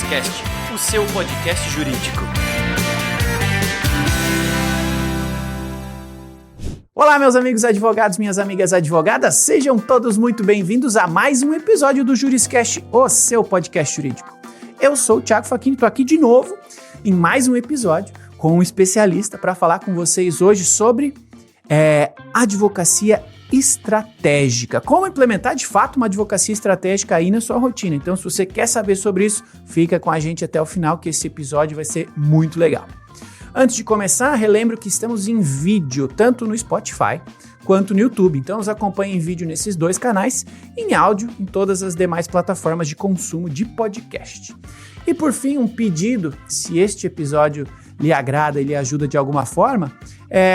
Juriscast, o seu podcast jurídico. Olá, meus amigos advogados, minhas amigas advogadas, sejam todos muito bem-vindos a mais um episódio do Juriscast, o seu podcast jurídico. Eu sou o Thiago Facchini, estou aqui de novo em mais um episódio com um especialista para falar com vocês hoje sobre advocacia estratégica. Como implementar de fato uma advocacia estratégica aí na sua rotina. Então, se você quer saber sobre isso, fica com a gente até o final, que esse episódio vai ser muito legal. Antes de começar, relembro que estamos em vídeo, tanto no Spotify quanto no YouTube. Então, nos acompanhe em vídeo nesses dois canais, em áudio em todas as demais plataformas de consumo de podcast. E por fim, um pedido, se este episódio lhe agrada e lhe ajuda de alguma forma,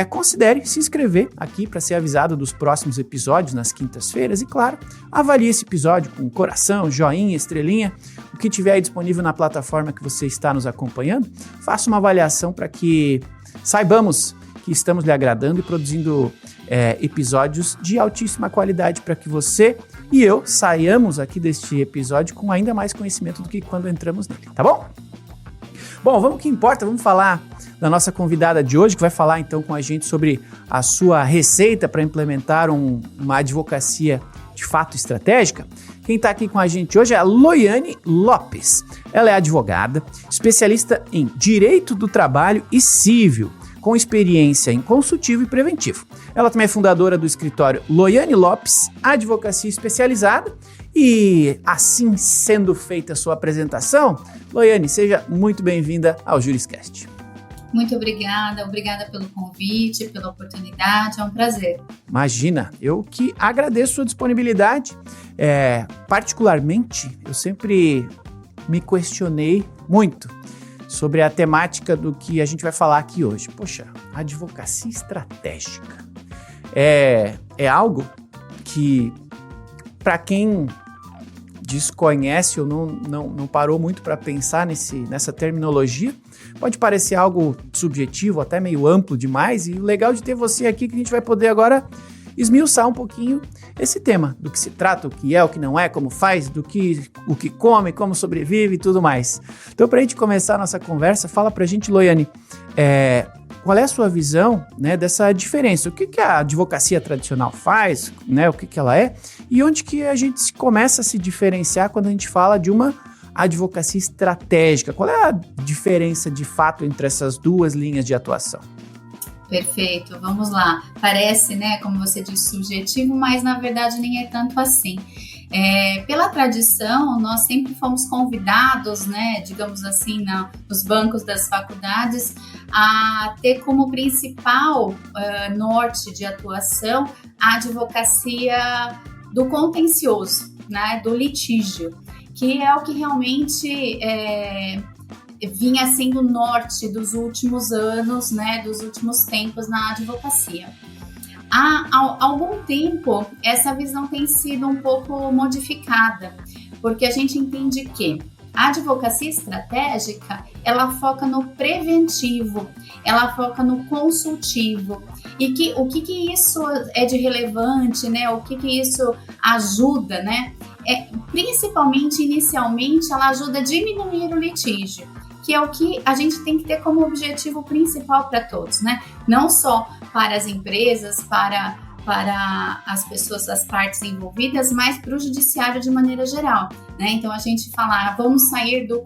considere se inscrever aqui para ser avisado dos próximos episódios nas quintas-feiras e, claro, avalie esse episódio com coração, joinha, estrelinha, o que tiver aí disponível na plataforma que você está nos acompanhando. Faça uma avaliação para que saibamos que estamos lhe agradando e produzindo episódios de altíssima qualidade para que você e eu saiamos aqui deste episódio com ainda mais conhecimento do que quando entramos nele, tá bom? Bom, vamos ao que importa, vamos falar da nossa convidada de hoje, que vai falar então com a gente sobre a sua receita para implementar uma advocacia de fato estratégica. Quem está aqui com a gente hoje é a Loiane Lopes. Ela é advogada, especialista em Direito do Trabalho e Civil, com experiência em consultivo e preventivo. Ela também é fundadora do escritório Loiane Lopes, Advocacia Especializada. E assim sendo feita a sua apresentação, Loiane, seja muito bem-vinda ao Juriscast. Muito obrigada pelo convite, pela oportunidade, é um prazer. Imagina, eu que agradeço a sua disponibilidade. Particularmente, eu sempre me questionei muito sobre a temática do que a gente vai falar aqui hoje. Poxa, advocacia estratégica é algo que, para quem desconhece ou não parou muito para pensar nessa terminologia, pode parecer algo subjetivo, até meio amplo demais, e o legal de ter você aqui é que a gente vai poder agora esmiuçar um pouquinho esse tema, do que se trata, o que é, o que não é, como faz, o que come, como sobrevive e tudo mais. Então, para a gente começar a nossa conversa, fala para a gente, Loiane, qual é a sua visão, né, dessa diferença? O que a advocacia tradicional faz, né, o que ela é, e onde que a gente começa a se diferenciar quando a gente fala de uma advocacia estratégica? Qual é a diferença de fato entre essas duas linhas de atuação? Perfeito, vamos lá. Parece, né, como você disse, subjetivo, mas na verdade nem é tanto assim. Pela tradição, nós sempre fomos convidados, né, digamos assim, nos bancos das faculdades, a ter como principal norte de atuação a advocacia do contencioso, né, do litígio, que é o que realmente vinha sendo o norte dos últimos anos, né, dos últimos tempos na advocacia. Há algum tempo, essa visão tem sido um pouco modificada, porque a gente entende que a advocacia estratégica, ela foca no preventivo, ela foca no consultivo, e o que isso é de relevante, né, o que isso ajuda, né, principalmente, inicialmente, ela ajuda a diminuir o litígio, que é o que a gente tem que ter como objetivo principal para todos, né? Não só para as empresas, para as pessoas, as partes envolvidas, mas para o judiciário de maneira geral, né? Então, a gente falar, vamos sair do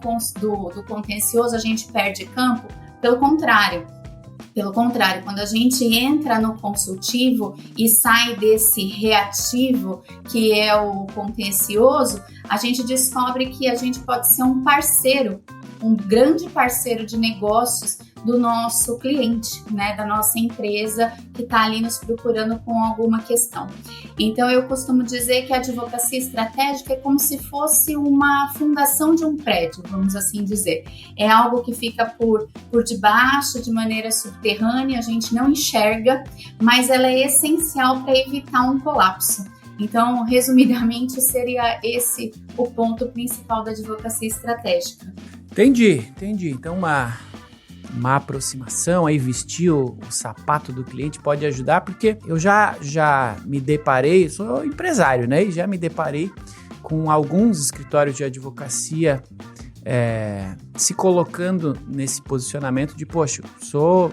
contencioso, a gente perde campo. Pelo contrário, quando a gente entra no consultivo e sai desse reativo, que é o contencioso, a gente descobre que a gente pode ser um parceiro, um grande parceiro de negócios do nosso cliente, né, da nossa empresa que está ali nos procurando com alguma questão. Então, eu costumo dizer que a advocacia estratégica é como se fosse uma fundação de um prédio, vamos assim dizer. É algo que fica por debaixo, de maneira subterrânea, a gente não enxerga, mas ela é essencial para evitar um colapso. Então, resumidamente, seria esse o ponto principal da advocacia estratégica. Entendi. Então, uma aproximação, aí vestir o sapato do cliente pode ajudar, porque eu já me deparei, sou empresário, né? E já me deparei com alguns escritórios de advocacia se colocando nesse posicionamento de, poxa, sou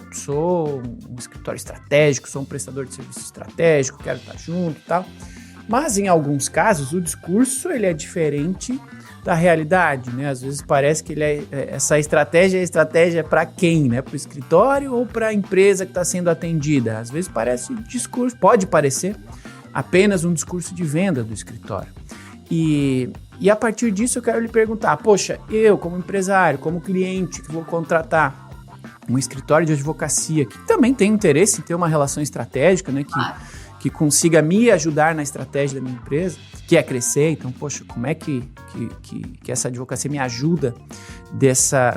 um escritório estratégico, sou um prestador de serviço estratégico, quero estar junto e tal. Mas, em alguns casos, o discurso ele é diferente da realidade, né? Às vezes parece que essa estratégia é para quem, né? Para o escritório ou para a empresa que está sendo atendida? Às vezes pode parecer apenas um discurso de venda do escritório. E a partir disso eu quero lhe perguntar, poxa, eu como empresário, como cliente que vou contratar um escritório de advocacia que também tem interesse em ter uma relação estratégica, né? Que consiga me ajudar na estratégia da minha empresa, que é crescer. Então, poxa, como é que essa advocacia me ajuda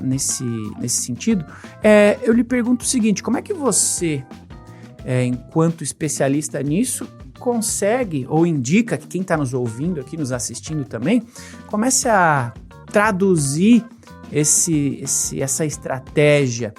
nesse sentido? Eu lhe pergunto o seguinte, como é que você, enquanto especialista nisso, consegue ou indica que quem está nos ouvindo aqui, nos assistindo também, comece a traduzir essa estratégia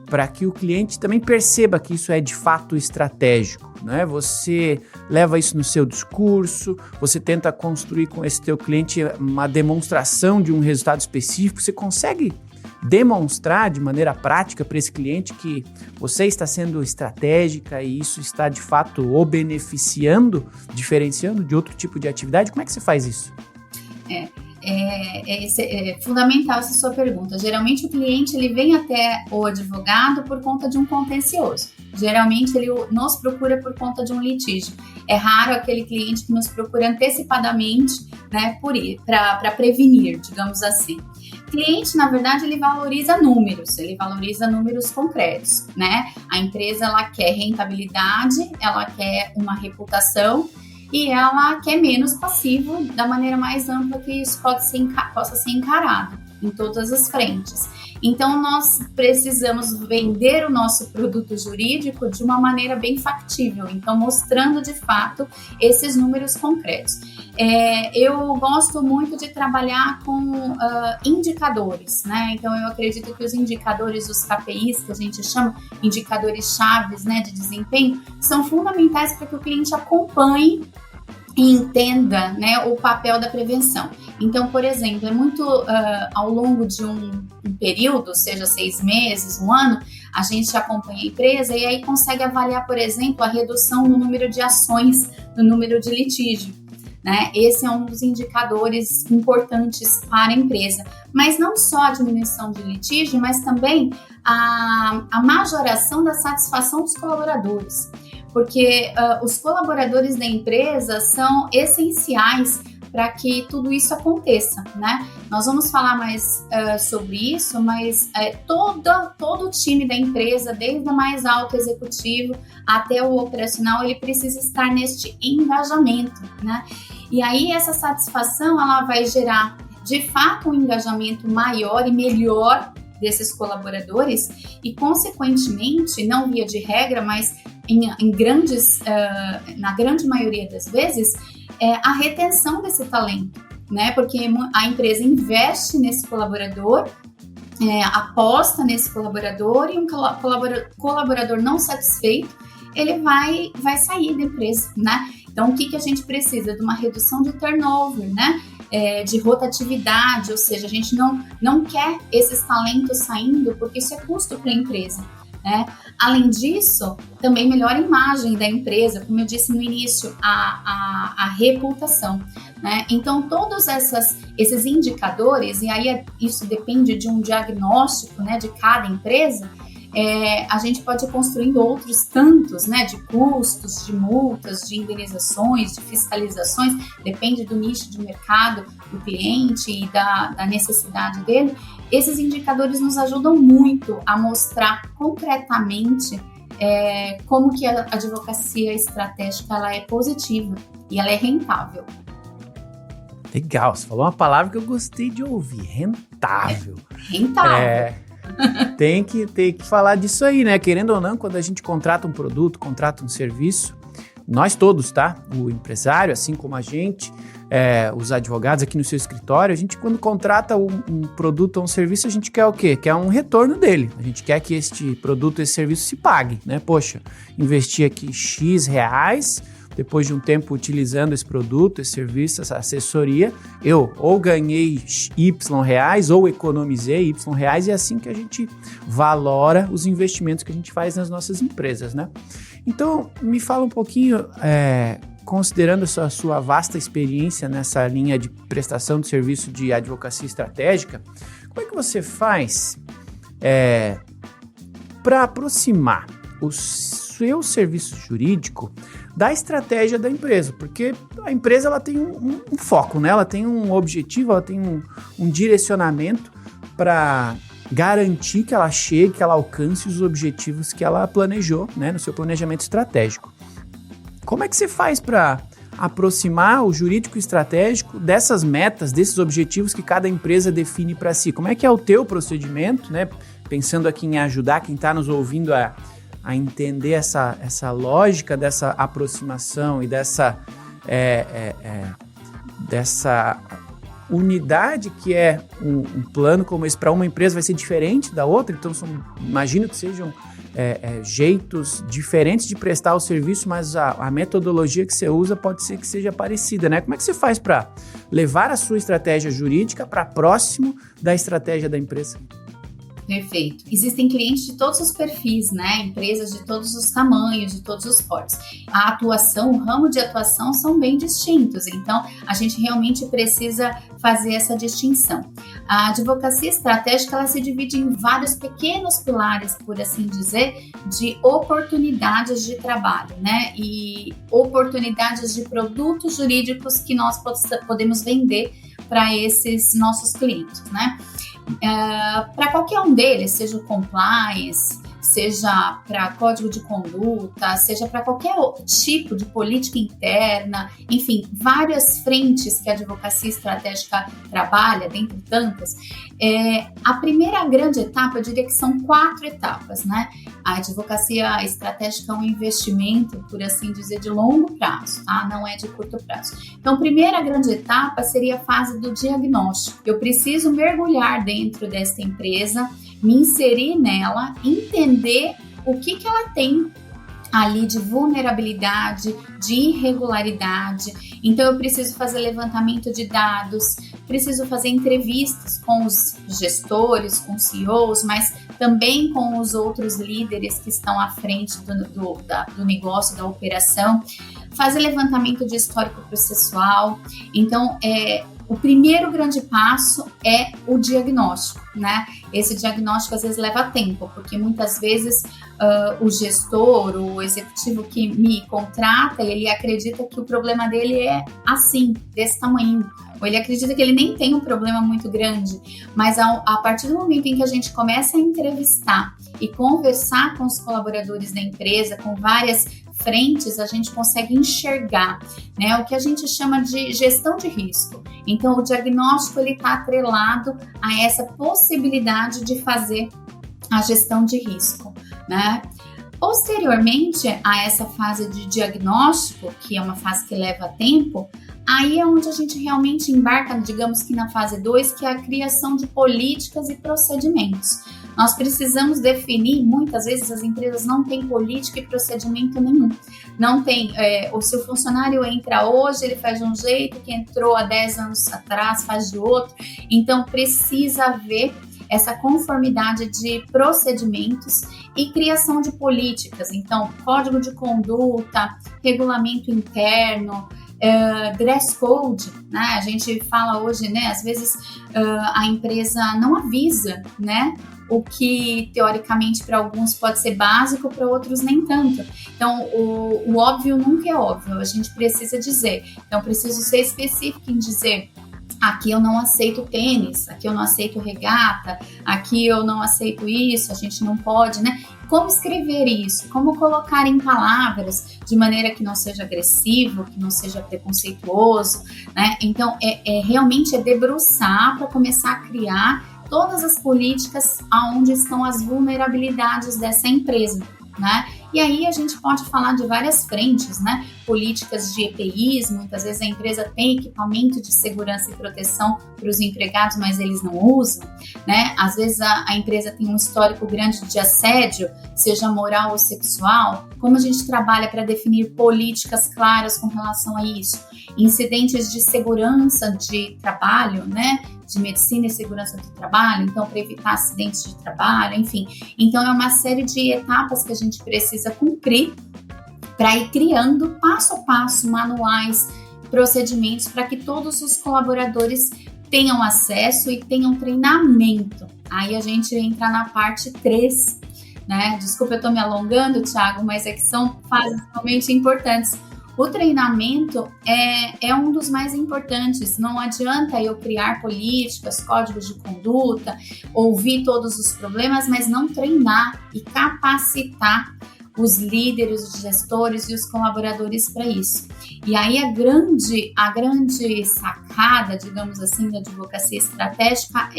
para que o cliente também perceba que isso é de fato estratégico, né? Você leva isso no seu discurso, você tenta construir com esse teu cliente uma demonstração de um resultado específico, você consegue demonstrar de maneira prática para esse cliente que você está sendo estratégica e isso está de fato o beneficiando, diferenciando de outro tipo de atividade? Como é que você faz isso? É fundamental essa sua pergunta. Geralmente o cliente ele vem até o advogado por conta de um contencioso. Geralmente ele nos procura por conta de um litígio. É raro aquele cliente que nos procura antecipadamente, né, para prevenir, digamos assim. O cliente, na verdade, ele valoriza números concretos, né? A empresa, ela quer rentabilidade, ela quer uma reputação e ela quer menos passivo da maneira mais ampla que isso possa ser encarado em todas as frentes. Então, nós precisamos vender o nosso produto jurídico de uma maneira bem factível, então mostrando de fato esses números concretos. Eu gosto muito de trabalhar com indicadores, né? Então, eu acredito que os indicadores, os KPIs, que a gente chama indicadores chaves, né, de desempenho, são fundamentais para que o cliente acompanhe e entenda, né, o papel da prevenção. Então, por exemplo, é muito ao longo de um período, seja 6 meses, 1 ano, a gente acompanha a empresa e aí consegue avaliar, por exemplo, a redução no número de ações, no número de litígio, né? Esse é um dos indicadores importantes para a empresa. Mas não só a diminuição de litígio, mas também a majoração da satisfação dos colaboradores. Porque os colaboradores da empresa são essenciais para que tudo isso aconteça, né? Nós vamos falar mais sobre isso, mas todo o time da empresa, desde o mais alto executivo até o operacional, ele precisa estar neste engajamento, né? E aí essa satisfação, ela vai gerar, de fato, um engajamento maior e melhor desses colaboradores e, consequentemente, não via de regra, mas na grande maioria das vezes, a retenção desse talento, né? Porque a empresa investe nesse colaborador, aposta nesse colaborador e um colaborador não satisfeito, ele vai sair da empresa, né? Então, o que a gente precisa? De uma redução de turnover, né? De rotatividade, ou seja, a gente não quer esses talentos saindo porque isso é custo para a empresa, né? Além disso, também melhora a imagem da empresa, como eu disse no início, a reputação, né? Então, todos esses indicadores, e aí isso depende de um diagnóstico, né, de cada empresa, a gente pode ir construindo outros tantos, né, de custos, de multas, de indenizações, de fiscalizações, depende do nicho de mercado do cliente e da necessidade dele. Esses indicadores nos ajudam muito a mostrar concretamente como que a advocacia estratégica ela é positiva e ela é rentável. Legal, você falou uma palavra que eu gostei de ouvir, rentável. Rentável. Tem que falar disso aí, né? Querendo ou não, quando a gente contrata um produto, contrata um serviço, nós todos, tá? O empresário, assim como a gente, os advogados aqui no seu escritório, a gente quando contrata um produto ou um serviço, a gente quer o quê? Quer um retorno dele. A gente quer que este produto, esse serviço se pague, né? Poxa, investi aqui X reais, depois de um tempo utilizando esse produto, esse serviço, essa assessoria, eu ou ganhei Y reais ou economizei Y reais, e é assim que a gente valora os investimentos que a gente faz nas nossas empresas, né? Então, me fala um pouquinho, considerando a sua vasta experiência nessa linha de prestação de serviço de advocacia estratégica, como é que você faz para aproximar o seu serviço jurídico da estratégia da empresa? Porque a empresa ela tem um foco, né? Ela tem um objetivo, ela tem um direcionamento para garantir que ela chegue, que ela alcance os objetivos que ela planejou, né, no seu planejamento estratégico. Como é que você faz para aproximar o jurídico estratégico dessas metas, desses objetivos que cada empresa define para si? Como é que é o teu procedimento, né? Pensando aqui em ajudar quem está nos ouvindo a entender essa lógica dessa aproximação e dessa unidade que é um plano como esse. Para uma empresa vai ser diferente da outra, então imagino que sejam jeitos diferentes de prestar o serviço, mas a metodologia que você usa pode ser que seja parecida, né? Como é que você faz para levar a sua estratégia jurídica para próximo da estratégia da empresa? Perfeito. Existem clientes de todos os perfis, né? Empresas de todos os tamanhos, de todos os portes. A atuação, o ramo de atuação são bem distintos, então a gente realmente precisa fazer essa distinção. A advocacia estratégica, ela se divide em vários pequenos pilares, por assim dizer, de oportunidades de trabalho, né? E oportunidades de produtos jurídicos que nós podemos vender para esses nossos clientes, né? Para qualquer um deles, seja o compliance, seja para código de conduta, seja para qualquer tipo de política interna, enfim, várias frentes que a advocacia estratégica trabalha, dentre tantas. A primeira grande etapa, eu diria que são 4 etapas, né? A advocacia estratégica é um investimento, por assim dizer, de longo prazo, tá? Não é de curto prazo. Então, a primeira grande etapa seria a fase do diagnóstico. Eu preciso mergulhar dentro desta empresa, me inserir nela, entender o que ela tem ali de vulnerabilidade, de irregularidade. Então, eu preciso fazer levantamento de dados, preciso fazer entrevistas com os gestores, com os CEOs, mas também com os outros líderes que estão à frente do negócio, da operação, fazer levantamento de histórico processual. Então, o primeiro grande passo é o diagnóstico, né? Esse diagnóstico às vezes leva tempo, porque muitas vezes o gestor, o executivo que me contrata, ele acredita que o problema dele é assim, desse tamanho. Ou ele acredita que ele nem tem um problema muito grande, mas a partir do momento em que a gente começa a entrevistar e conversar com os colaboradores da empresa, com várias frentes, a gente consegue enxergar, né, o que a gente chama de gestão de risco. Então, o diagnóstico está atrelado a essa possibilidade de fazer a gestão de risco, né? Posteriormente a essa fase de diagnóstico, que é uma fase que leva tempo, aí é onde a gente realmente embarca, digamos que na fase 2, que é a criação de políticas e procedimentos. Nós precisamos definir, muitas vezes as empresas não têm política e procedimento nenhum. Não tem, se o funcionário entra hoje, ele faz de um jeito, que entrou há 10 anos atrás faz de outro. Então precisa haver essa conformidade de procedimentos e criação de políticas. Então, código de conduta, regulamento interno, dress code, né? A gente fala hoje, né? Às vezes a empresa não avisa, né? O que teoricamente para alguns pode ser básico, para outros nem tanto. Então, o óbvio nunca é óbvio, a gente precisa dizer. Então, preciso ser específico em dizer: aqui eu não aceito tênis, aqui eu não aceito regata, aqui eu não aceito isso, a gente não pode, né? Como escrever isso? Como colocar em palavras de maneira que não seja agressivo, que não seja preconceituoso, né? Então, realmente debruçar para começar a criar todas as políticas aonde estão as vulnerabilidades dessa empresa. né? E aí a gente pode falar de várias frentes, né? Políticas de EPIs, muitas vezes a empresa tem equipamento de segurança e proteção para os empregados, mas eles não usam, né? Às vezes a empresa tem um histórico grande de assédio, seja moral ou sexual. Como a gente trabalha para definir políticas claras com relação a isso? Incidentes de segurança de trabalho, né? De medicina e segurança do trabalho, então para evitar acidentes de trabalho, enfim. Então é uma série de etapas que a gente precisa cumprir para ir criando passo a passo manuais, procedimentos para que todos os colaboradores tenham acesso e tenham treinamento. Aí a gente entra na parte 3, né? Desculpa, eu estou me alongando, Thiago, mas é que são fases realmente importantes. O treinamento é um dos mais importantes. Não adianta eu criar políticas, códigos de conduta, ouvir todos os problemas, mas não treinar e capacitar os líderes, os gestores e os colaboradores para isso. E aí a grande sacada, digamos assim, da advocacia estratégica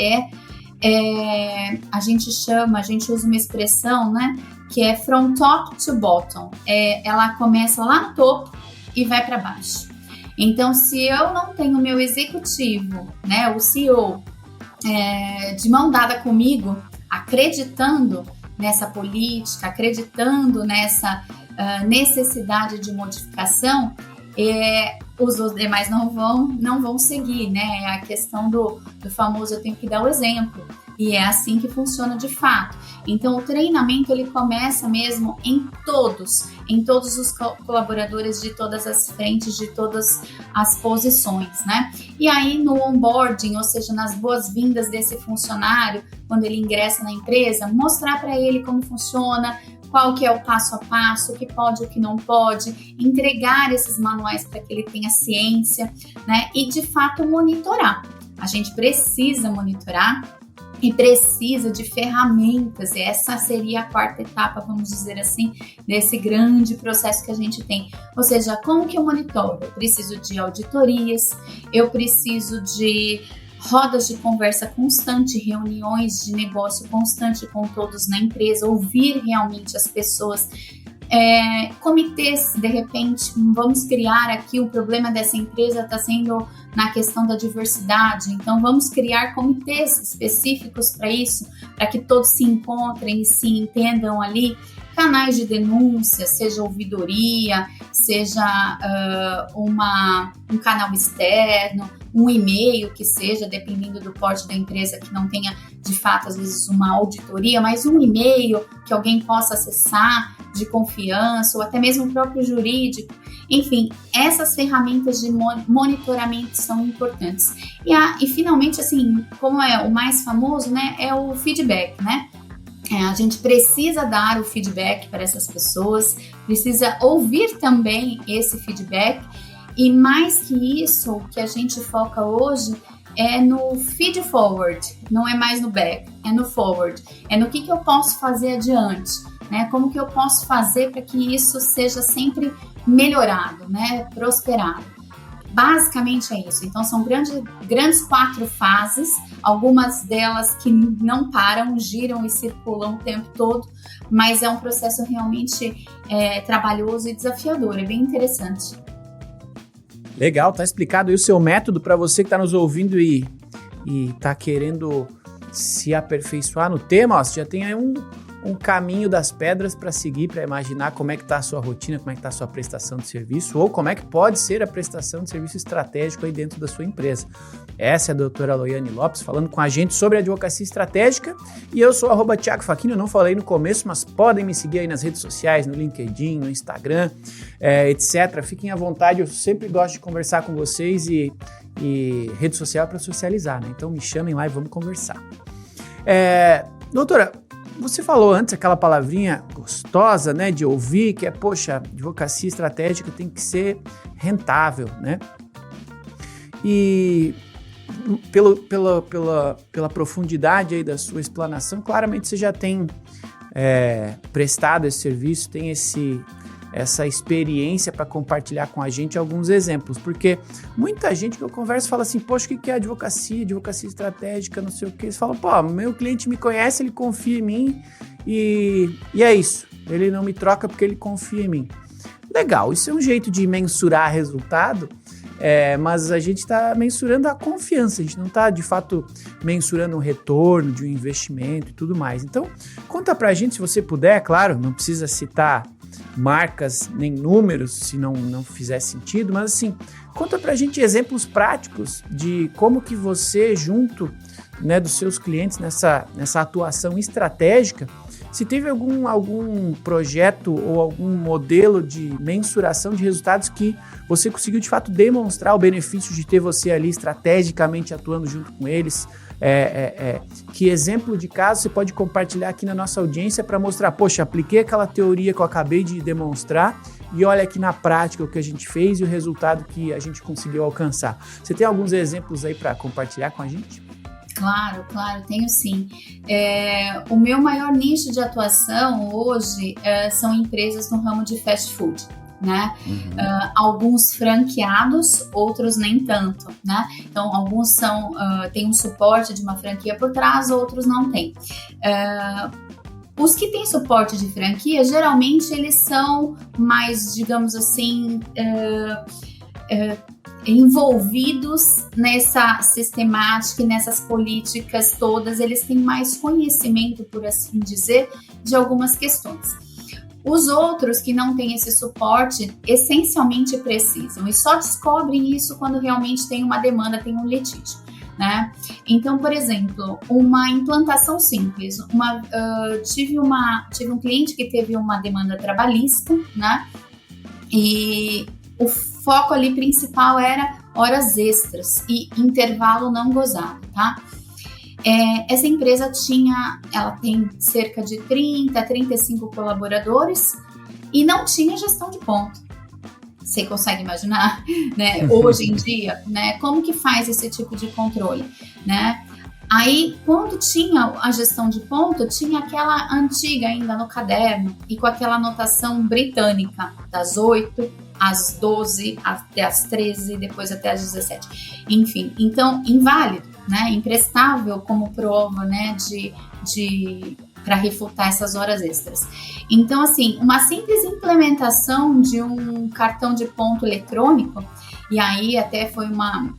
a gente usa uma expressão, né, que é from top to bottom. Ela começa lá no topo e vai para baixo. Então, se eu não tenho o meu executivo, né, o CEO, de mão dada comigo, acreditando nessa política, acreditando nessa necessidade de modificação, os demais não vão seguir, né? É a questão do famoso eu tenho que dar o exemplo. E é assim que funciona de fato. Então, o treinamento, ele começa mesmo em todos os colaboradores de todas as frentes, de todas as posições, né? E aí, no onboarding, ou seja, nas boas-vindas desse funcionário, quando ele ingressa na empresa, mostrar para ele como funciona, qual que é o passo a passo, o que pode, o que não pode, entregar esses manuais para que ele tenha ciência, né? E, de fato, monitorar. A gente precisa monitorar e precisa de ferramentas. Essa seria a quarta etapa, vamos dizer assim, desse grande processo que a gente tem. Ou seja, como que eu monitoro? Eu preciso de auditorias, eu preciso de rodas de conversa constante, reuniões de negócio constante com todos na empresa, ouvir realmente as pessoas. Comitês, de repente, vamos criar aqui, o problema dessa empresa está sendo na questão da diversidade, então vamos criar comitês específicos para isso, para que todos se encontrem e se entendam ali. Canais de denúncia, seja ouvidoria, seja um canal externo, um e-mail que seja, dependendo do porte da empresa, que não tenha, de fato, às vezes uma auditoria, mas um e-mail que alguém possa acessar de confiança, ou até mesmo o próprio jurídico. Enfim, essas ferramentas de monitoramento são importantes. E finalmente, assim, como é o mais famoso, né, é o feedback, né? A gente precisa dar o feedback para essas pessoas, precisa ouvir também esse feedback, e mais que isso, o que a gente foca hoje é no feed forward, não é mais no back, é no forward, é no que eu posso fazer adiante, né? Como que eu posso fazer para que isso seja sempre melhorado, né? Prosperado. Basicamente é isso. Então são grandes 4 fases, algumas delas que não param, giram e circulam o tempo todo, mas é um processo realmente trabalhoso e desafiador, é bem interessante. Legal, tá explicado aí o seu método para você que está nos ouvindo e tá querendo se aperfeiçoar no tema. Ó, você já tem aí um caminho das pedras para seguir, para imaginar como é que está a sua rotina, como é que está a sua prestação de serviço, ou como é que pode ser a prestação de serviço estratégico aí dentro da sua empresa. Essa é a doutora Loiane Lopes falando com a gente sobre advocacia estratégica, e eu sou @Thiago Facchini. Eu não falei no começo, mas podem me seguir aí nas redes sociais, no LinkedIn, no Instagram, etc. Fiquem à vontade, eu sempre gosto de conversar com vocês e rede social é para socializar, né? Então me chamem lá e vamos conversar. Doutora, você falou antes aquela palavrinha gostosa, né, de ouvir, que poxa, advocacia estratégica tem que ser rentável, né? E pela profundidade aí da sua explanação, claramente você já tem prestado esse serviço, tem essa experiência para compartilhar com a gente alguns exemplos, porque muita gente que eu converso fala assim, poxa, o que é advocacia estratégica, não sei o que, eles falam, pô, meu cliente me conhece, ele confia em mim e é isso, ele não me troca porque ele confia em mim. Legal, isso é um jeito de mensurar resultado, mas a gente está mensurando a confiança, a gente não está, de fato, mensurando o retorno de um investimento e tudo mais. Então, conta pra gente, se você puder, claro, não precisa citar marcas nem números, se não fizer sentido, mas assim, conta pra gente exemplos práticos de como que você, junto, né, dos seus clientes nessa atuação estratégica, se teve algum projeto ou algum modelo de mensuração de resultados que você conseguiu de fato demonstrar o benefício de ter você ali estrategicamente atuando junto com eles. Que exemplo de caso você pode compartilhar aqui na nossa audiência para mostrar, poxa, apliquei aquela teoria que eu acabei de demonstrar e olha aqui na prática o que a gente fez e o resultado que a gente conseguiu alcançar. Você tem alguns exemplos aí para compartilhar com a gente? Claro, tenho sim. O meu maior nicho de atuação hoje são empresas no ramo de fast food, né? Alguns franqueados, outros nem tanto, né? Então, alguns têm um suporte de uma franquia por trás, outros não têm. Os que têm suporte de franquia, geralmente eles são mais, digamos assim, envolvidos nessa sistemática e nessas políticas todas, eles têm mais conhecimento, por assim dizer, de algumas questões. Os outros que não têm esse suporte, essencialmente precisam e só descobrem isso quando realmente tem uma demanda, tem um litígio, né? Então, por exemplo, uma implantação simples, tive um cliente que teve uma demanda trabalhista, né? E o foco ali principal era horas extras e intervalo não gozado, tá? Essa empresa ela tem cerca de 30, 35 colaboradores e não tinha gestão de ponto. Você consegue imaginar, né? Hoje em dia, né? Como que faz esse tipo de controle, né? Aí, quando tinha a gestão de ponto, tinha aquela antiga ainda no caderno e com aquela anotação britânica, das 8 às 12, até às 13, depois até às 17. Enfim, então, inválido, né? Imprestável como prova, né? Para refutar essas horas extras. Então, assim, uma simples implementação de um cartão de ponto eletrônico, e aí até foi uma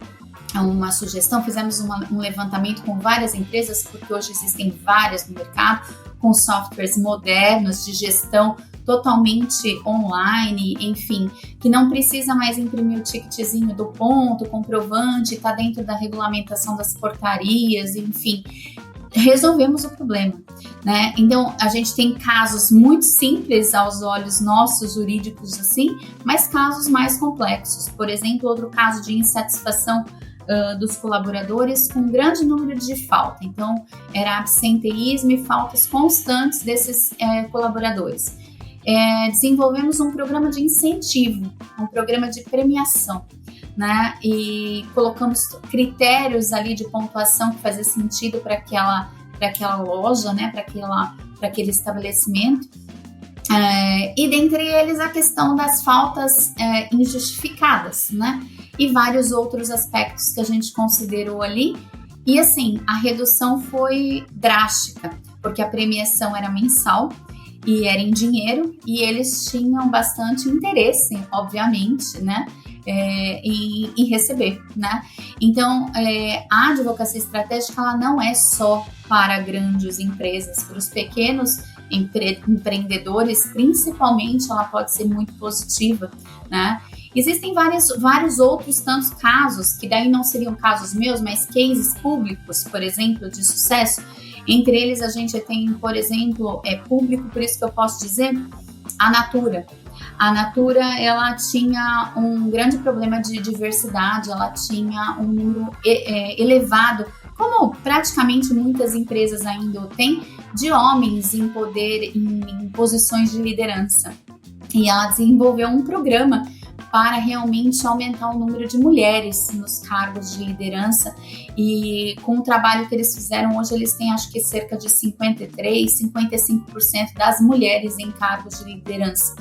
sugestão, fizemos um levantamento com várias empresas, porque hoje existem várias no mercado, com softwares modernos de gestão totalmente online, enfim, que não precisa mais imprimir o ticketzinho do ponto, comprovante, está dentro da regulamentação das portarias, enfim, resolvemos o problema, né? Então, a gente tem casos muito simples aos olhos nossos, jurídicos assim, mas casos mais complexos. Por exemplo, outro caso de insatisfação dos colaboradores com um grande número de falta. Então, era absenteísmo e faltas constantes desses colaboradores. Desenvolvemos um programa de incentivo, um programa de premiação, né? E colocamos critérios ali de pontuação que fazia sentido para aquela loja, né? Para aquele estabelecimento. E dentre eles a questão das faltas injustificadas, né? E vários outros aspectos que a gente considerou ali. E assim, a redução foi drástica, porque a premiação era mensal e era em dinheiro, e eles tinham bastante interesse, obviamente, né? Em receber, né? Então, a advocacia estratégica ela não é só para grandes empresas, para os pequenos empreendedores, principalmente, ela pode ser muito positiva, né? Existem vários outros tantos casos, que daí não seriam casos meus, mas cases públicos, por exemplo, de sucesso. Entre eles, a gente tem, por exemplo, público, por isso que eu posso dizer, a Natura. A Natura, ela tinha um grande problema de diversidade, ela tinha um número elevado, como praticamente muitas empresas ainda o têm, de homens em poder, em posições de liderança. E ela desenvolveu um programa para realmente aumentar o número de mulheres nos cargos de liderança, e com o trabalho que eles fizeram, hoje eles têm acho que cerca de 53-55% das mulheres em cargos de liderança.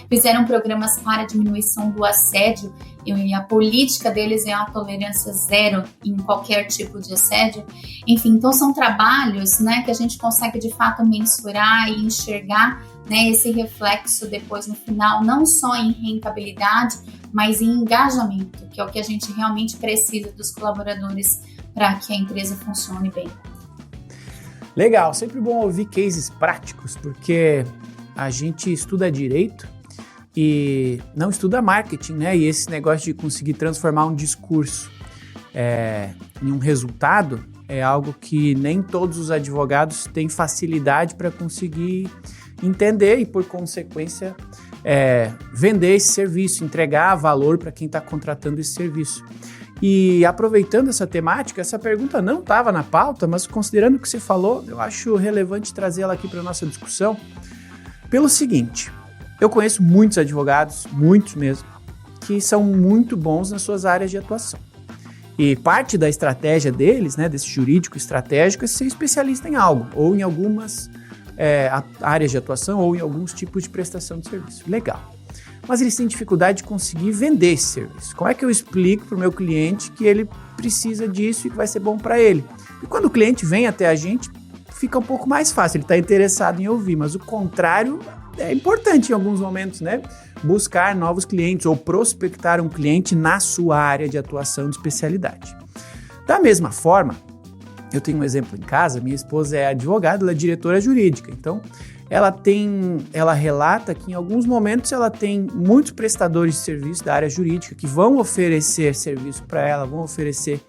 Fizeram programas para diminuição do assédio, e a política deles é a tolerância zero em qualquer tipo de assédio. Enfim, então são trabalhos, né, que a gente consegue de fato mensurar e enxergar né, esse reflexo depois no final, não só em rentabilidade, mas em engajamento, que é o que a gente realmente precisa dos colaboradores para que a empresa funcione bem. Legal, sempre bom ouvir cases práticos, porque a gente estuda direito e não estuda marketing, né? E esse negócio de conseguir transformar um discurso em um resultado é algo que nem todos os advogados têm facilidade para conseguir entender e, por consequência, vender esse serviço, entregar valor para quem está contratando esse serviço. E aproveitando essa temática, essa pergunta não estava na pauta, mas considerando o que você falou, eu acho relevante trazê-la aqui para a nossa discussão pelo seguinte: eu conheço muitos advogados, muitos mesmo, que são muito bons nas suas áreas de atuação. E parte da estratégia deles, né, desse jurídico estratégico, é ser especialista em algo, ou em algumas áreas de atuação, ou em alguns tipos de prestação de serviço. Legal. Mas eles têm dificuldade de conseguir vender esse serviço. Como é que eu explico para o meu cliente que ele precisa disso e que vai ser bom para ele? E quando o cliente vem até a gente, fica um pouco mais fácil, ele está interessado em ouvir, mas o contrário é importante em alguns momentos, né? Buscar novos clientes ou prospectar um cliente na sua área de atuação de especialidade. Da mesma forma, eu tenho um exemplo em casa, minha esposa é advogada, ela é diretora jurídica, então ela relata que em alguns momentos ela tem muitos prestadores de serviço da área jurídica que vão oferecer serviço para ela, vão oferecer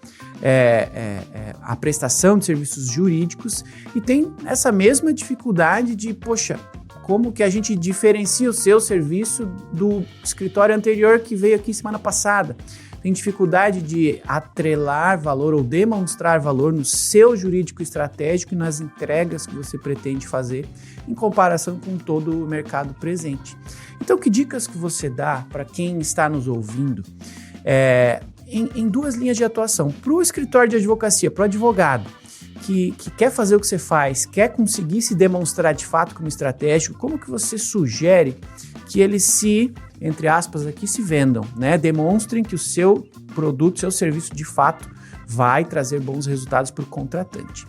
a prestação de serviços jurídicos e tem essa mesma dificuldade de, poxa, como que a gente diferencia o seu serviço do escritório anterior que veio aqui semana passada? Tem dificuldade de atrelar valor ou demonstrar valor no seu jurídico estratégico e nas entregas que você pretende fazer em comparação com todo o mercado presente. Então, que dicas que você dá para quem está nos ouvindo em duas linhas de atuação? Para o escritório de advocacia, para o advogado, que quer fazer o que você faz, quer conseguir se demonstrar de fato como estratégico, como que você sugere que eles se, entre aspas aqui, se vendam, né? Demonstrem que o seu produto, seu serviço de fato vai trazer bons resultados para o contratante.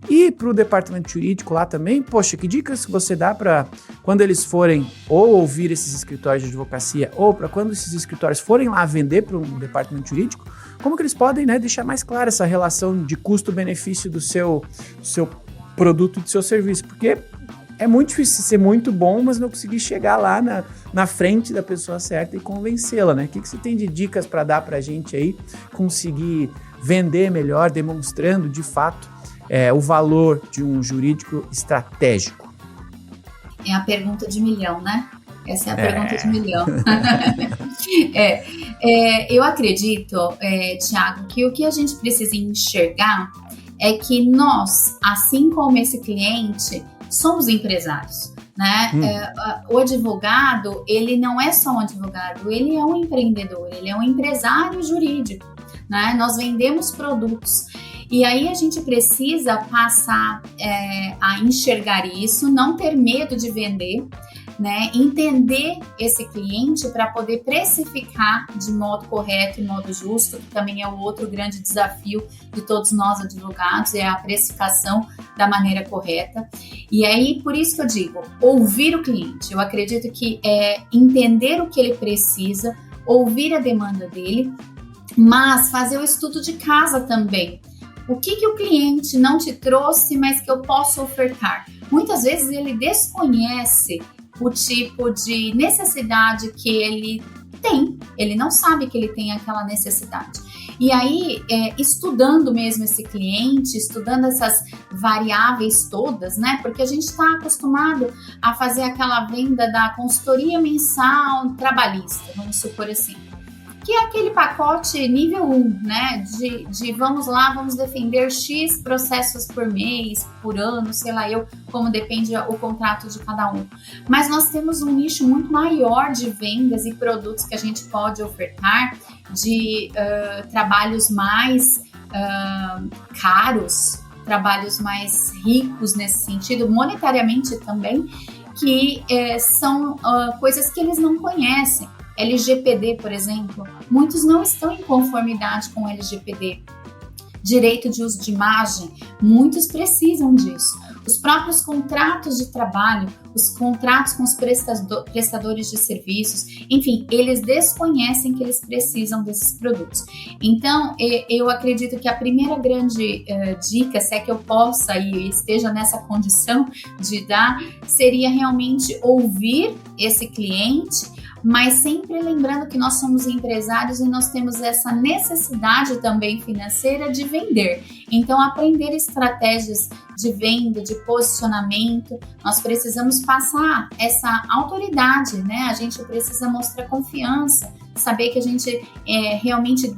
E para o departamento jurídico lá também, poxa, que dicas que você dá para quando eles forem ou ouvir esses escritórios de advocacia ou para quando esses escritórios forem lá vender para um departamento jurídico, como que eles podem, né, deixar mais clara essa relação de custo-benefício do seu produto, do seu serviço, porque é muito difícil ser muito bom, mas não conseguir chegar lá na frente da pessoa certa e convencê-la, né? O que você tem de dicas para dar para a gente aí, conseguir vender melhor, demonstrando de fato o valor de um jurídico estratégico? É a pergunta de milhão, né? Essa é a pergunta de milhão. Eu acredito, Thiago, que o que a gente precisa enxergar é que nós, assim como esse cliente, somos empresários, né? O advogado, ele não é só um advogado, ele é um empreendedor, ele é um empresário jurídico, né? Nós vendemos produtos. E aí a gente precisa passar a enxergar isso, não ter medo de vender, né? Entender esse cliente para poder precificar de modo correto e modo justo, que também é o outro grande desafio de todos nós advogados, é a precificação da maneira correta. E aí, por isso que eu digo, ouvir o cliente. Eu acredito que é entender o que ele precisa, ouvir a demanda dele, mas fazer o estudo de casa também. O que o cliente não te trouxe, mas que eu posso ofertar? Muitas vezes ele desconhece o tipo de necessidade que ele tem, ele não sabe que ele tem aquela necessidade. E aí, estudando mesmo esse cliente, estudando essas variáveis todas, né? Porque a gente está acostumado a fazer aquela venda da consultoria mensal trabalhista, vamos supor assim. Que é aquele pacote nível 1, né, de vamos lá, vamos defender X processos por mês, por ano, sei lá como depende o contrato de cada um. Mas nós temos um nicho muito maior de vendas e produtos que a gente pode ofertar, de trabalhos mais caros, trabalhos mais ricos nesse sentido, monetariamente também, que são coisas que eles não conhecem. LGPD, por exemplo, muitos não estão em conformidade com LGPD. Direito de uso de imagem, muitos precisam disso. Os próprios contratos de trabalho, os contratos com os prestadores de serviços, enfim, eles desconhecem que eles precisam desses produtos. Então, eu acredito que a primeira grande dica, se é que eu possa e esteja nessa condição de dar, seria realmente ouvir esse cliente, mas sempre lembrando que nós somos empresários e nós temos essa necessidade também financeira de vender. Então, aprender estratégias de venda, de posicionamento, nós precisamos passar essa autoridade, né? A gente precisa mostrar confiança, saber que a gente realmente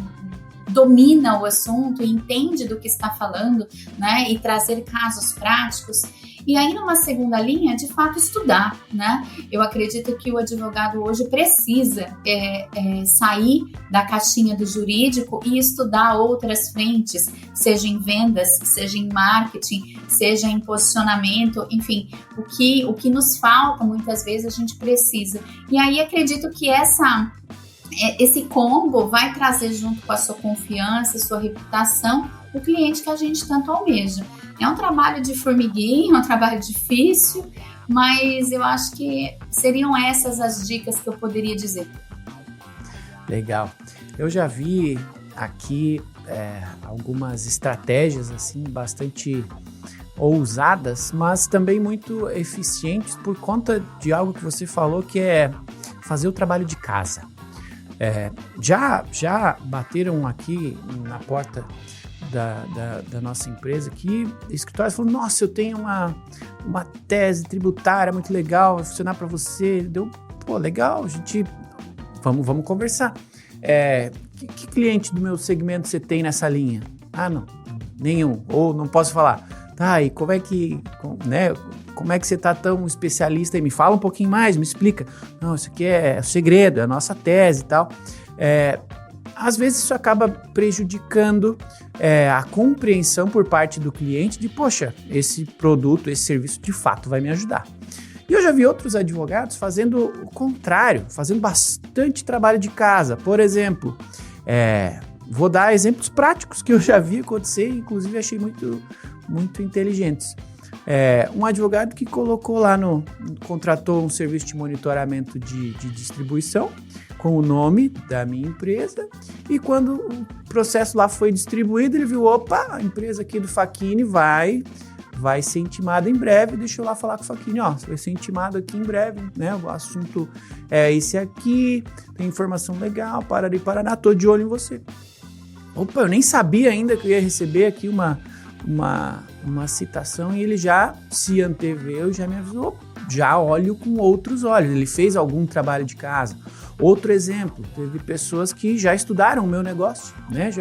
domina o assunto, entende do que está falando, né? E trazer casos práticos. E aí, numa segunda linha, de fato, estudar, né? Eu acredito que o advogado hoje precisa sair da caixinha do jurídico e estudar outras frentes, seja em vendas, seja em marketing, seja em posicionamento, enfim, o que nos falta, muitas vezes, a gente precisa. E aí, acredito que esse combo vai trazer junto com a sua confiança, sua reputação, o cliente que a gente tanto almeja. É um trabalho de formiguinha, é um trabalho difícil, mas eu acho que seriam essas as dicas que eu poderia dizer. Legal. Eu já vi aqui algumas estratégias assim bastante ousadas, mas também muito eficientes por conta de algo que você falou, que é fazer o trabalho de casa. Já bateram aqui na porta da nossa empresa aqui, escritórios falando, nossa, eu tenho uma tese tributária muito legal, vai funcionar para você. Deu, pô, legal, gente, vamos conversar. Que cliente do meu segmento você tem nessa linha? Ah, não, nenhum, ou não posso falar. Tá, e como é que você tá tão especialista aí? Me fala um pouquinho mais, me explica. Não, isso aqui é segredo, é a nossa tese e tal. Às vezes isso acaba prejudicando a compreensão por parte do cliente de, poxa, esse produto, esse serviço de fato vai me ajudar. E eu já vi outros advogados fazendo o contrário, fazendo bastante trabalho de casa. Por exemplo, vou dar exemplos práticos que eu já vi acontecer, inclusive achei muito inteligentes. Um advogado que colocou lá contratou um serviço de monitoramento de distribuição com o nome da minha empresa, e quando o processo lá foi distribuído, ele viu, opa, a empresa aqui do Facchini vai ser intimada em breve, deixa eu lá falar com o Facchini, você vai ser intimado aqui em breve, né, o assunto é esse aqui, tem informação legal, parari, paraná, tô de olho em você. Opa, eu nem sabia ainda que eu ia receber aqui uma citação, e ele já se anteveu, já me avisou, já olho com outros olhos, ele fez algum trabalho de casa. Outro exemplo, teve pessoas que já estudaram o meu negócio, né?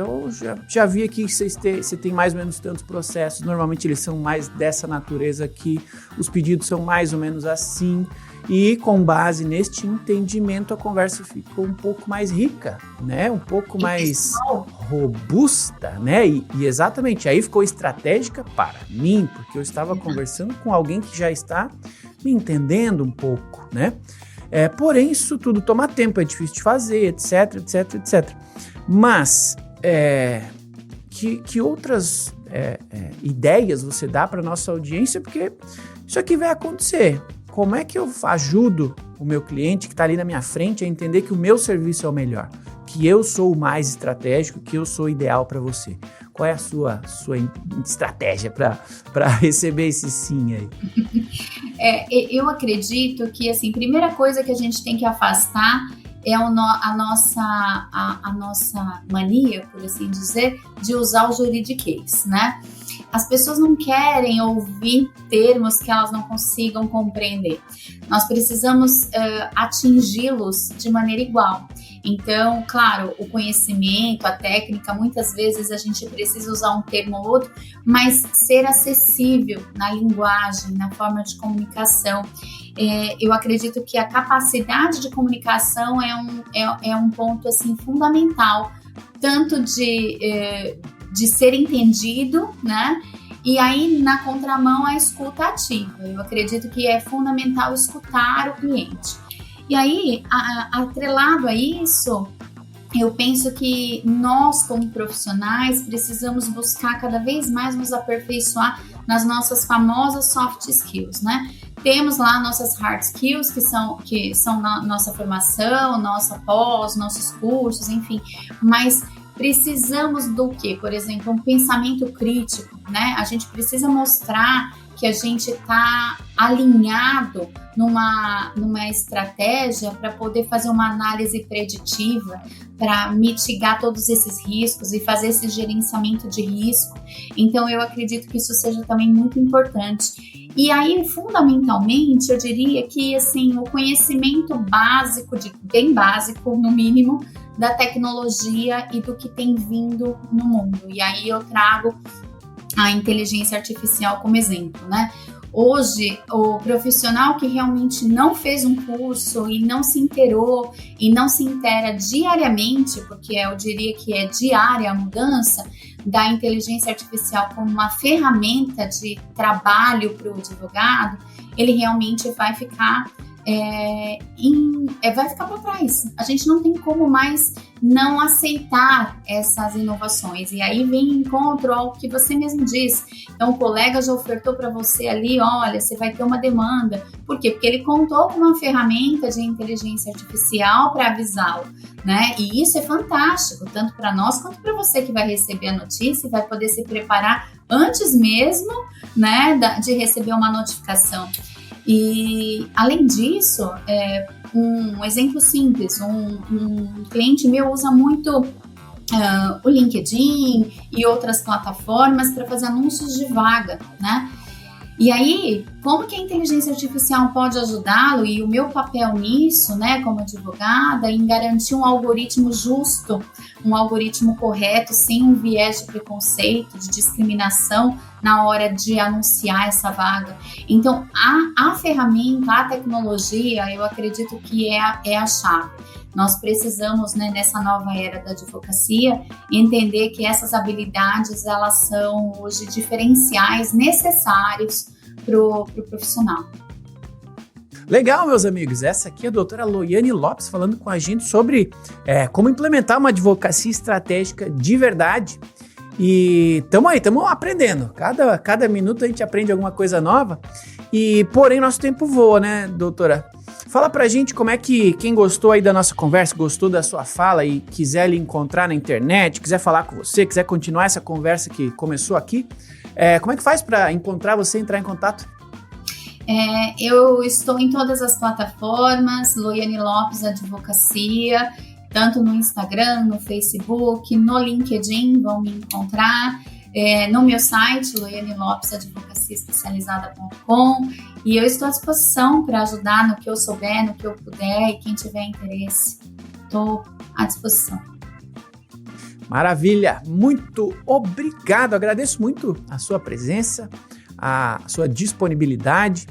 Já vi aqui que você tem mais ou menos tantos processos, normalmente eles são mais dessa natureza aqui, os pedidos são mais ou menos assim, e com base neste entendimento a conversa ficou um pouco mais rica, né? Um pouco mais robusta, né? E exatamente, aí ficou estratégica para mim, porque eu estava conversando com alguém que já está me entendendo um pouco, né? Porém, isso tudo toma tempo, é difícil de fazer, etc. Mas, que outras ideias você dá para a nossa audiência? Porque isso aqui vai acontecer. Como é que eu ajudo o meu cliente que está ali na minha frente a entender que o meu serviço é o melhor? Que eu sou o mais estratégico, que eu sou ideal para você? Qual é a sua estratégia para receber esse sim aí? Eu acredito que, assim, primeira coisa que a gente tem que afastar é a nossa mania, por assim dizer, de usar o juridiquês, né? As pessoas não querem ouvir termos que elas não consigam compreender. Nós precisamos atingi-los de maneira igual. Então, claro, o conhecimento, a técnica, muitas vezes a gente precisa usar um termo ou outro, mas ser acessível na linguagem, na forma de comunicação. Eu acredito que a capacidade de comunicação é um ponto assim, fundamental, tanto de ser entendido, né? E aí, na contramão, a escuta ativa. Eu acredito que é fundamental escutar o cliente. E aí, atrelado a isso, eu penso que nós, como profissionais, precisamos buscar cada vez mais nos aperfeiçoar nas nossas famosas soft skills, né? Temos lá nossas hard skills, que são na nossa formação, nossa pós, nossos cursos, enfim, mas precisamos do quê? Por exemplo, um pensamento crítico, né? A gente precisa mostrar que a gente está alinhado numa estratégia para poder fazer uma análise preditiva, para mitigar todos esses riscos e fazer esse gerenciamento de risco. Então, eu acredito que isso seja também muito importante. E aí, fundamentalmente, eu diria que assim, o conhecimento básico, bem básico, no mínimo, da tecnologia e do que tem vindo no mundo. E aí eu trago a inteligência artificial como exemplo, né? Hoje, o profissional que realmente não fez um curso e não se inteirou e não se inteira diariamente, porque eu diria que é diária a mudança da inteligência artificial como uma ferramenta de trabalho para o advogado, ele realmente vai ficar vai ficar para trás. A gente não tem como mais não aceitar essas inovações. E aí vem em encontro ao que você mesmo disse. Então, o colega já ofertou para você ali, olha, você vai ter uma demanda. Por quê? Porque ele contou com uma ferramenta de inteligência artificial para avisá-lo, né? E isso é fantástico, tanto para nós quanto para você que vai receber a notícia e vai poder se preparar antes mesmo, né, de receber uma notificação. E, além disso, um exemplo simples, um cliente meu usa muito o LinkedIn e outras plataformas para fazer anúncios de vaga, né? E aí, como que a inteligência artificial pode ajudá-lo e o meu papel nisso, né, como advogada, em garantir um algoritmo justo, um algoritmo correto, sem um viés de preconceito, de discriminação na hora de anunciar essa vaga. Então, a ferramenta, a tecnologia, eu acredito que é a chave. Nós precisamos, né, nessa nova era da advocacia, entender que essas habilidades, elas são hoje diferenciais necessários para o profissional. Legal, meus amigos. Essa aqui é a doutora Loiane Lopes falando com a gente sobre como implementar uma advocacia estratégica de verdade. E estamos aprendendo. Cada minuto a gente aprende alguma coisa nova. E, porém, nosso tempo voa, né, doutora? Fala pra gente como é que quem gostou aí da nossa conversa, gostou da sua fala e quiser lhe encontrar na internet, quiser falar com você, quiser continuar essa conversa que começou aqui, como é que faz para encontrar você, entrar em contato? Eu estou em todas as plataformas, Loiane Lopes Advocacia, tanto no Instagram, no Facebook, no LinkedIn, vão me encontrar. No meu site, loianelopesadvocaciaespecializada.com, e eu estou à disposição para ajudar no que eu souber, no que eu puder, e quem tiver interesse, estou à disposição. Maravilha, muito obrigado, agradeço muito a sua presença, a sua disponibilidade,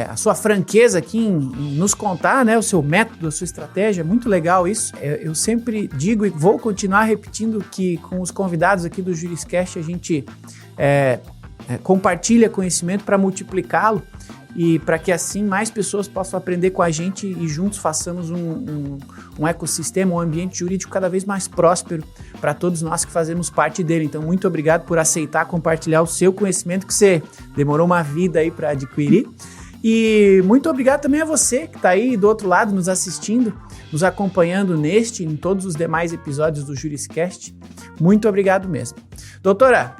a sua franqueza aqui em nos contar, né, o seu método, a sua estratégia, muito legal isso. Eu sempre digo e vou continuar repetindo que com os convidados aqui do Juriscast a gente compartilha conhecimento para multiplicá-lo e para que assim mais pessoas possam aprender com a gente e juntos façamos um ecossistema, um ambiente jurídico cada vez mais próspero para todos nós que fazemos parte dele. Então, muito obrigado por aceitar compartilhar o seu conhecimento que você demorou uma vida aí para adquirir. E muito obrigado também a você que está aí do outro lado nos assistindo, nos acompanhando neste e em todos os demais episódios do Juriscast. Muito obrigado mesmo. Doutora,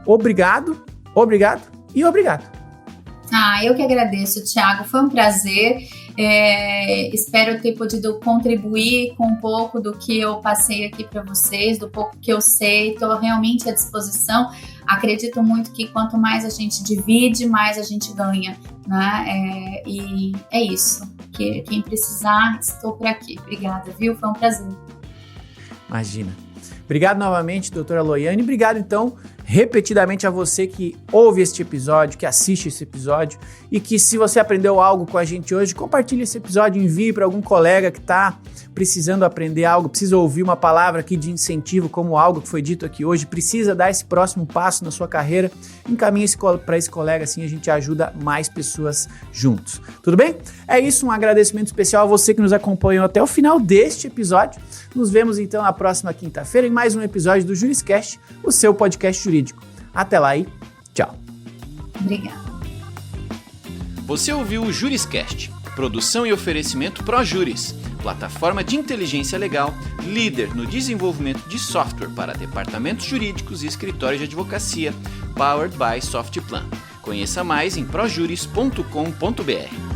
obrigado e obrigado. Eu que agradeço, Thiago, foi um prazer, espero ter podido contribuir com um pouco do que eu passei aqui para vocês, do pouco que eu sei, estou realmente à disposição, acredito muito que quanto mais a gente divide, mais a gente ganha, né? E é isso, quem precisar, estou por aqui, obrigada, viu? Foi um prazer. Imagina. Obrigado novamente, doutora Loiane. Obrigado, então, repetidamente a você que ouve este episódio, que assiste esse episódio e que, se você aprendeu algo com a gente hoje, compartilhe esse episódio, envie para algum colega que está precisando aprender algo, precisa ouvir uma palavra aqui de incentivo como algo que foi dito aqui hoje, precisa dar esse próximo passo na sua carreira, encaminhe para esse colega, assim a gente ajuda mais pessoas juntos. Tudo bem? É isso, um agradecimento especial a você que nos acompanhou até o final deste episódio. Nos vemos então na próxima quinta-feira em mais um episódio do Juriscast, o seu podcast jurídico. Até lá e tchau. Obrigada. Você ouviu o Juriscast, produção e oferecimento ProJuris, plataforma de inteligência legal, líder no desenvolvimento de software para departamentos jurídicos e escritórios de advocacia, powered by Softplan. Conheça mais em projuris.com.br.